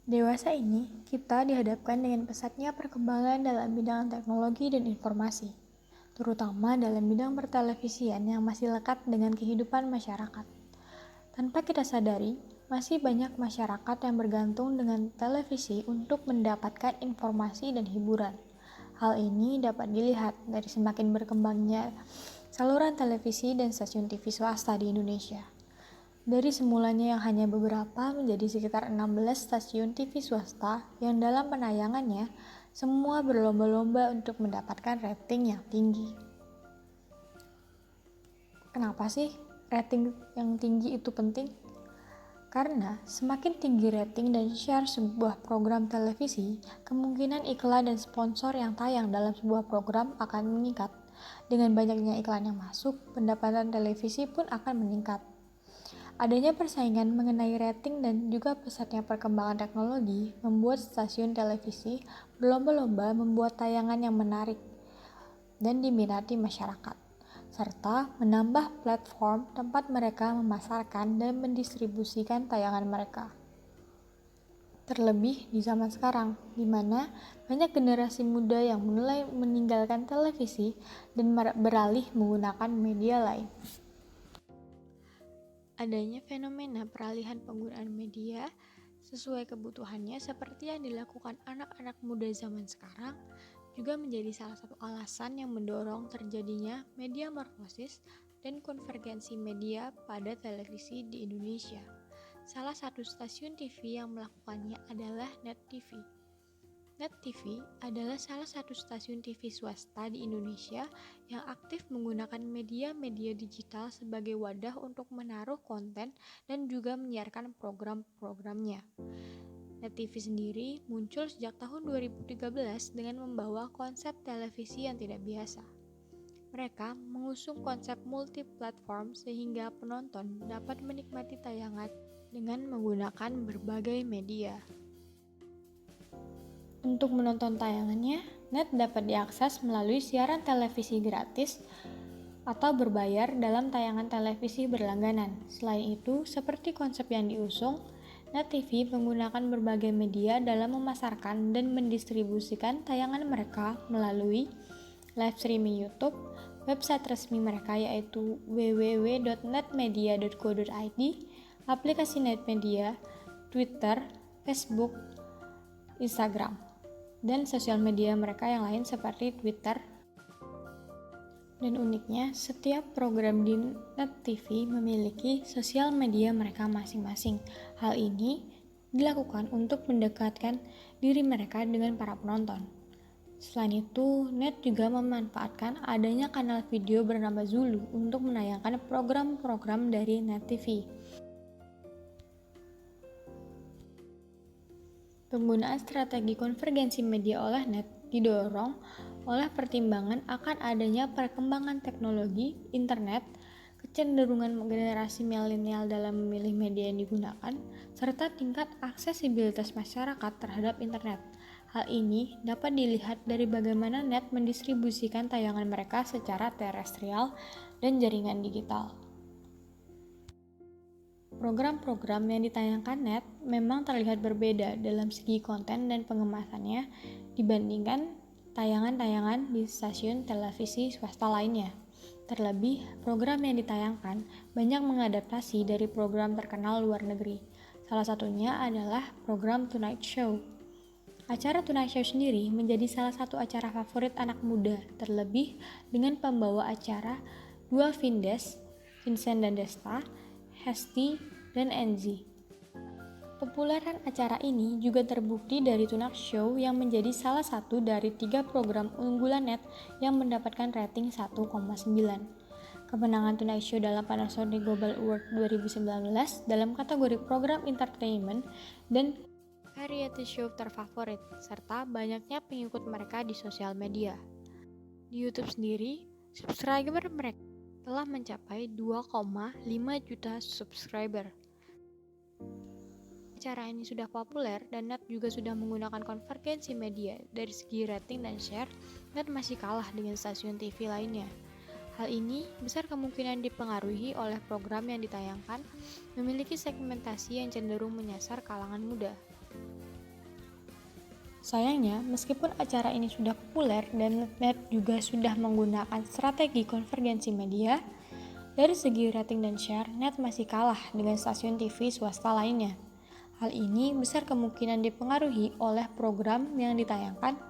Dewasa ini, kita dihadapkan dengan pesatnya perkembangan dalam bidang teknologi dan informasi, terutama dalam bidang pertelevisian yang masih lekat dengan kehidupan masyarakat. Tanpa kita sadari, masih banyak masyarakat yang bergantung dengan televisi untuk mendapatkan informasi dan hiburan. Hal ini dapat dilihat dari semakin berkembangnya saluran televisi dan stasiun TV swasta di Indonesia. Dari semulanya yang hanya beberapa menjadi sekitar 16 stasiun TV swasta yang dalam penayangannya semua berlomba-lomba untuk mendapatkan rating yang tinggi. Kenapa sih rating yang tinggi itu penting? Karena semakin tinggi rating dan share sebuah program televisi, kemungkinan iklan dan sponsor yang tayang dalam sebuah program akan meningkat. Dengan banyaknya iklan yang masuk, pendapatan televisi pun akan meningkat. Adanya persaingan mengenai rating dan juga pesatnya perkembangan teknologi membuat stasiun televisi berlomba-lomba membuat tayangan yang menarik dan diminati masyarakat, serta menambah platform tempat mereka memasarkan dan mendistribusikan tayangan mereka. Terlebih di zaman sekarang, di mana banyak generasi muda yang mulai meninggalkan televisi dan beralih menggunakan media lain. Adanya fenomena peralihan penggunaan media sesuai kebutuhannya seperti yang dilakukan anak-anak muda zaman sekarang juga menjadi salah satu alasan yang mendorong terjadinya media morfosis dan konvergensi media pada televisi di Indonesia. Salah satu stasiun TV yang melakukannya adalah Net TV. Net TV adalah salah satu stasiun TV swasta di Indonesia yang aktif menggunakan media-media digital sebagai wadah untuk menaruh konten dan juga menyiarkan program-programnya. Net TV sendiri muncul sejak tahun 2013 dengan membawa konsep televisi yang tidak biasa. Mereka mengusung konsep multi-platform sehingga penonton dapat menikmati tayangan dengan menggunakan berbagai media. Untuk menonton tayangannya, net dapat diakses melalui siaran televisi gratis atau berbayar dalam tayangan televisi berlangganan. Selain itu, seperti konsep yang diusung, Net TV menggunakan berbagai media dalam memasarkan dan mendistribusikan tayangan mereka melalui live streaming YouTube, website resmi mereka yaitu www.netmedia.co.id, aplikasi Netmedia, Twitter, Facebook, Instagram, dan sosial media mereka yang lain seperti Twitter. Dan uniknya, setiap program di Net TV memiliki sosial media mereka masing-masing. Hal ini dilakukan untuk mendekatkan diri mereka dengan para penonton. Selain itu, Net juga memanfaatkan adanya kanal video bernama Zulu untuk menayangkan program-program dari Net TV. Penggunaan strategi konvergensi media oleh Net didorong oleh pertimbangan akan adanya perkembangan teknologi, internet, kecenderungan generasi milenial dalam memilih media yang digunakan, serta tingkat aksesibilitas masyarakat terhadap internet. Hal ini dapat dilihat dari bagaimana Net mendistribusikan tayangan mereka secara terestrial dan jaringan digital. Program-program yang ditayangkan Net memang terlihat berbeda dalam segi konten dan pengemasannya dibandingkan tayangan-tayangan di stasiun televisi swasta lainnya. Terlebih, program yang ditayangkan banyak mengadaptasi dari program terkenal luar negeri. Salah satunya adalah program Tonight Show. Acara Tonight Show sendiri menjadi salah satu acara favorit anak muda, terlebih dengan pembawa acara dua Vindes, Vincent dan Desta, Hesti, dan Enzi. Kepopuleran acara ini juga terbukti dari Tonight Show yang menjadi salah satu dari 3 program unggulan Net yang mendapatkan rating 1,9. Kemenangan Tonight Show dalam Panasonic Global Award 2019 dalam kategori program entertainment dan variety show terfavorit, serta banyaknya pengikut mereka di sosial media. Di YouTube sendiri, subscriber mereka telah mencapai 2,5 juta subscriber. Acara ini sudah populer dan Net juga sudah menggunakan konvergensi media. Dari segi rating dan share, Net masih kalah dengan stasiun TV lainnya. Hal ini besar kemungkinan dipengaruhi oleh program yang ditayangkan memiliki segmentasi yang cenderung menyasar kalangan muda. Sayangnya, meskipun acara ini sudah populer dan net juga sudah menggunakan strategi konvergensi media, dari segi rating dan share, net masih kalah dengan stasiun TV swasta lainnya. Hal ini besar kemungkinan dipengaruhi oleh program yang ditayangkan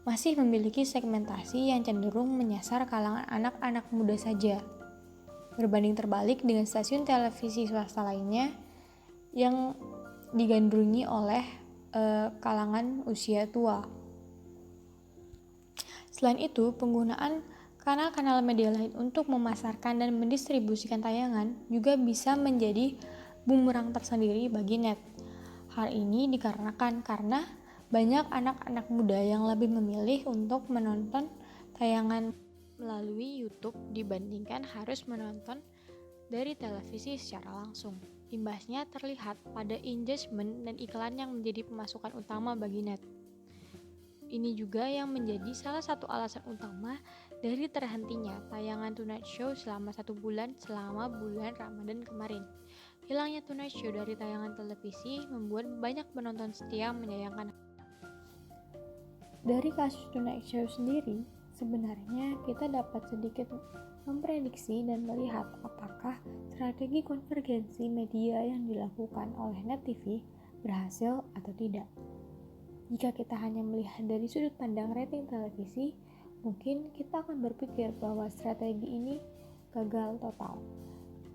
masih memiliki segmentasi yang cenderung menyasar kalangan anak-anak muda saja. Berbanding terbalik dengan stasiun televisi swasta lainnya yang digandrungi oleh kalangan usia tua. Selain itu, penggunaan kanal-kanal media lain untuk memasarkan dan mendistribusikan tayangan juga bisa menjadi bumerang tersendiri bagi net. Hal ini dikarenakan karena banyak anak-anak muda yang lebih memilih untuk menonton tayangan melalui YouTube dibandingkan harus menonton dari televisi secara langsung. Imbasnya terlihat pada engagement dan iklan yang menjadi pemasukan utama bagi net. Ini juga yang menjadi salah satu alasan utama dari terhentinya tayangan Tonight Show selama 1 bulan selama bulan Ramadan kemarin. Hilangnya Tonight Show dari tayangan televisi membuat banyak penonton setia menyayangkan. Dari kasus Tonight Show sendiri, sebenarnya kita dapat sedikit memprediksi dan melihat apakah strategi konvergensi media yang dilakukan oleh Net TV berhasil atau tidak. Jika kita hanya melihat dari sudut pandang rating televisi, mungkin kita akan berpikir bahwa strategi ini gagal total.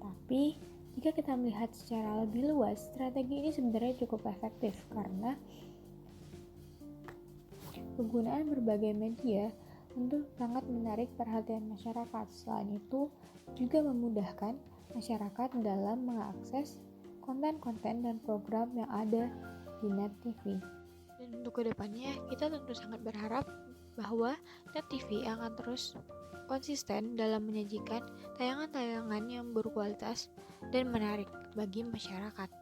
Tapi, jika kita melihat secara lebih luas, strategi ini sebenarnya cukup efektif karena penggunaan berbagai media tentu sangat menarik perhatian masyarakat. Selain itu, juga memudahkan masyarakat dalam mengakses konten-konten dan program yang ada di Net TV. Dan untuk kedepannya, kita tentu sangat berharap bahwa Net TV akan terus konsisten dalam menyajikan tayangan-tayangan yang berkualitas dan menarik bagi masyarakat.